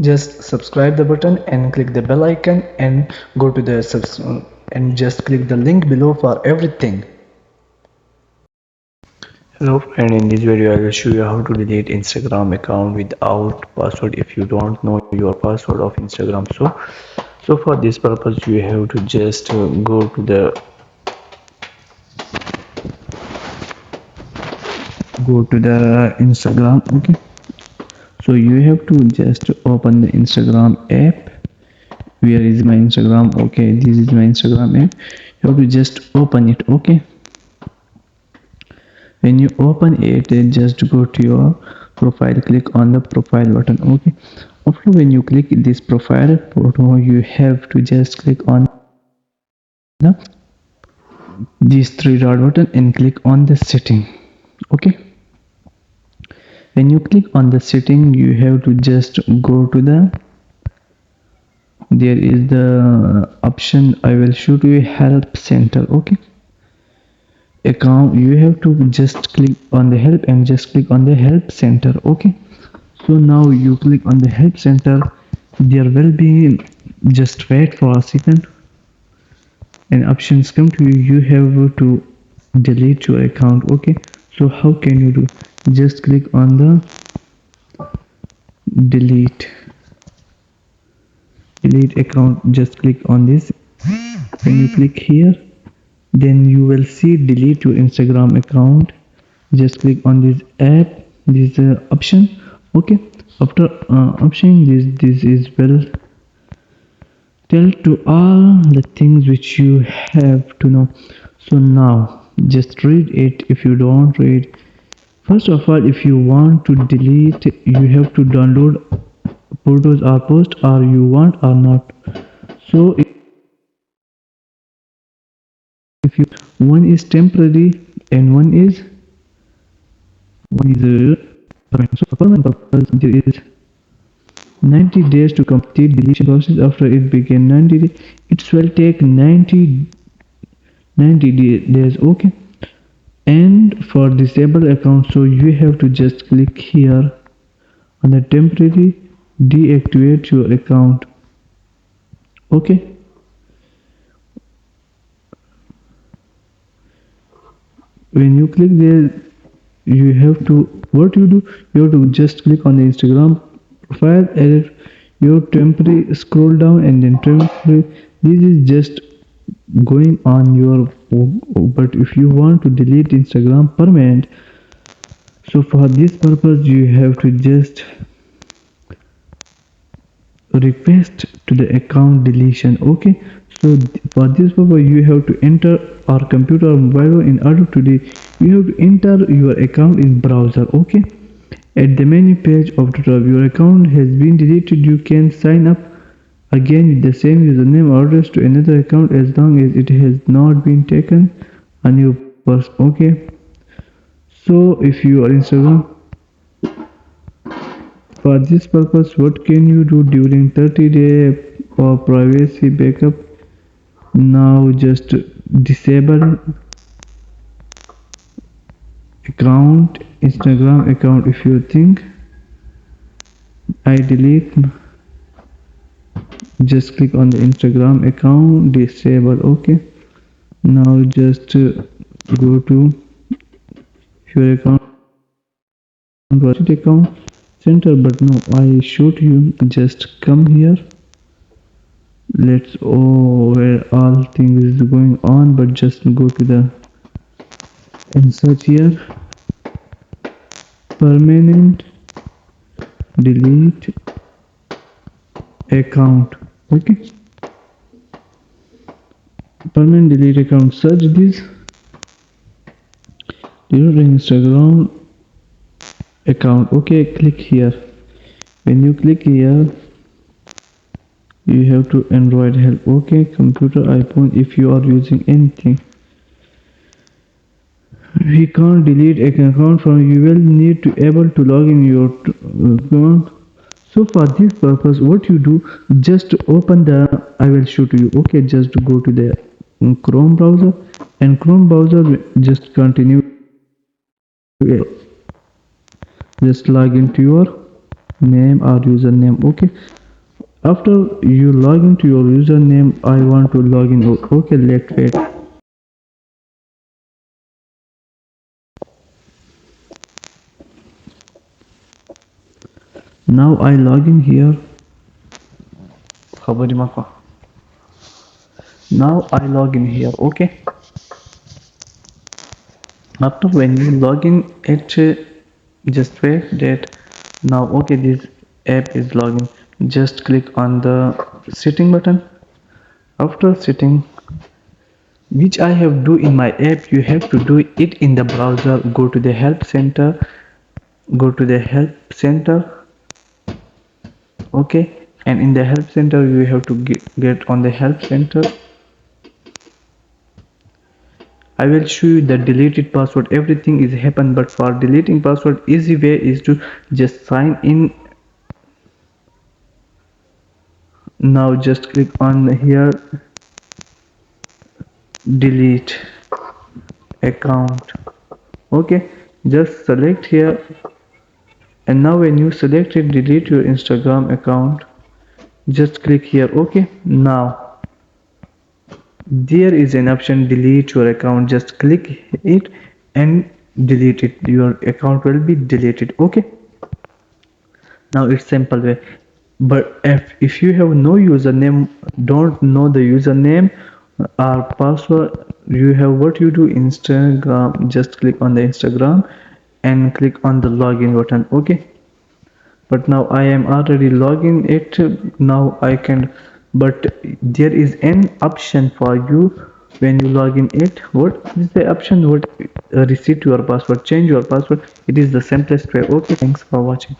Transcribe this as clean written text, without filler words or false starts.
Just subscribe the button and click the bell icon and go to the and just click the link below for everything. Hello friend, in this video I will show you how to delete Instagram account without password if you don't know your password of Instagram. So for this purpose you have to just go to the Instagram. Okay, so you have to just open the Instagram app. Where is my Instagram? Okay, this is my Instagram app. You have to just open it. Okay, when you open it, just go to your profile, click on the profile button. Okay, after when you click this profile photo, you have to just click on the this three dot button and click on the setting. Okay, when you click on the setting, you have to just go to the there is the option I will show you, help center. Okay, account, you have to just click on the help and just click on the help center. Okay, so now you click on the help center, there will be, just wait for a second, and options come to you. You have to delete your account. Okay, so how can you do? Just click on the delete account, just click on this. When you click here, then you will see delete your Instagram account. Just click on this app, this option. Okay, after option this is well tell to all the things which you have to know. So now just read it. If you don't read, first of all, if you want to delete, you have to download photos or post, or you want or not. So if you, one is temporary and one is permanent. So for permanent purpose, there is 90 days to complete deletion process. After it begin 90 days, it will take 90 days. Okay, and for disable account, so you have to just click here on the temporary deactivate your account. Okay, when you click there, you have to, what you do, you have to just click on the Instagram profile, edit your temporary, scroll down, and then temporary. This is just going on your, but if you want to delete Instagram permanent, so for this purpose you have to just request to the account deletion. Okay, so for this purpose you have to enter our computer or mobile in order to you have to enter your account in browser. Okay, at the menu page of the top, your account has been deleted. You can sign up again with the same username or address to another account as long as it has not been taken on your person. Okay, so if you are Instagram, for this purpose, what can you do during 30-day for privacy backup? Now just disable account, Instagram account. If you think I delete, just click on the Instagram account, disable. Okay, now just go to your account center, but no, I showed you, just come here. Let's, oh, where all things is going on, but just go to the and search here permanent delete account. Okay, permanent delete account, search this delete Instagram account. Okay, click here. When you click here, you have to Android help. Okay, computer, iPhone, if you are using anything, we can't delete an account from, you will need to able to log in your account. So for this purpose, what you do, just open the, I will show to you. Okay, just go to the Chrome browser, and Chrome browser, just continue, just log into your name or username. Okay, after you log into your username, I want to log in. Okay, let's wait. Now I log in here. Now I log in here. Okay, after when you log in it, just wait that. Now okay, this app is login. Just click on the setting button. After setting, which I have do in my app, you have to do it in the browser. Go to the help center. Go to the help center. Okay, and in the help center you have to get on the help center. I will show you the deleted password. Everything is happen, but for deleting password, easy way is to just sign in. Now just click on here, delete account. Okay, just select here, and now when you select it, delete your Instagram account. Just click here. Okay, now there is an option delete your account. Just click it and delete it. Your account will be deleted. Okay, now it's simple way. But if you have no username, don't know the username or password, you have what you do, Instagram. Just click on the Instagram and click on the login button. Okay, but now I am already logging it. Now I can, but there is an option for you when you log in it. What is the option? What reset your password, change your password. It is the simplest way. Okay, thanks for watching.